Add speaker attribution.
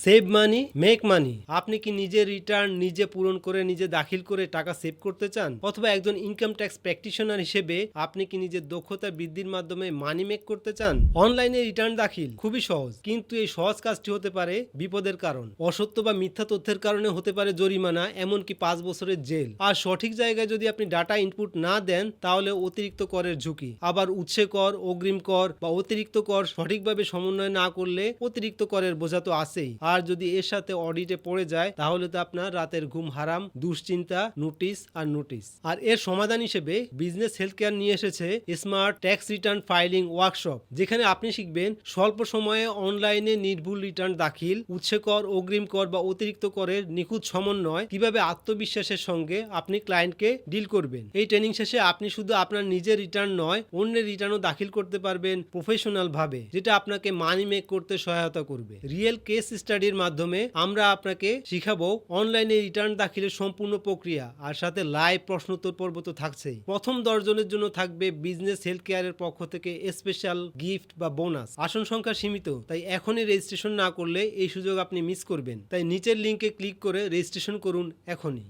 Speaker 1: Save মানি make money. আপনি কি নিজের রিটার্ন নিজে পূরণ করে নিজে দাখিল করে টাকা সেভ করতে চান, অথবা একজন ইনকাম ট্যাক্স প্র্যাকটিশনার হিসেবে আপনি কি নিজের দক্ষতা বৃদ্ধির মাধ্যমে মানি মেক করতে চান? অনলাইনে রিটার্ন দাখিল খুবই সহজ, কিন্তু এই সহজ কাজটি হতে পারে বিপদের কারণ। অসত্য বা মিথ্যা তথ্যের কারণে হতে পারে জরিমানা, এমনকি 5 বছরের জেল। আর সঠিক জায়গায় যদি আপনি ডাটা ইনপুট না দেন তাহলে অতিরিক্ত করের ঝুঁকি। আবার উৎসে কর, অগ্রিম কর বা অতিরিক্ত কর সঠিকভাবে সমন্বয় না করলে অতিরিক্ত করের বোঝা তো আছেই। আর যদি এর সাথে অডিটে পড়ে যায় তাহলে তো আপনার রাতের ঘুম হারাম, দুশ্চিন্তা, নোটিশ আর নোটিশ। আর এর সমাধান হিসেবে বিজনেস হেলথ কেয়ার নিয়ে এসেছে smart tax return filing workshop, যেখানে আপনি শিখবেন স্বল্প সময়ে অনলাইনে নির্ভুল রিটার্ন দাখিল, উৎসে কর, অগ্রিম কর বা অতিরিক্ত করের নিখুঁত সমন্বয়, কিভাবে আত্মবিশ্বাসের সঙ্গে আপনি ক্লায়েন্টকে ডিল করবেন। এই ট্রেনিং শেষে আপনি শুধু আপনার নিজের রিটার্ন নয়, অন্যের রিটার্নও দাখিল করতে পারবেন প্রফেশনাল ভাবে, যেটা আপনাকে মানি মেক করতে সহায়তা করবে। রিয়েল কেস স্টাডির মাধ্যমে আমরা আপনাকে শিখাবো অনলাইনে রিটার্ন দাখিলের সম্পূর্ণ প্রক্রিয়া, আর সাথে লাইভ প্রশ্নোত্তর পর্ব তো থাকছেই। প্রথম 10 জনের জন্য থাকবে বিজনেস হেলথ কেয়ারের পক্ষ থেকে স্পেশাল গিফট বা বোনাস। আসন সংখ্যা সীমিত, তাই এখনই রেজিস্ট্রেশন না করলে এই সুযোগ আপনি মিস করবেন। তাই নিচের লিংকে ক্লিক করে রেজিস্ট্রেশন করুন এখনই।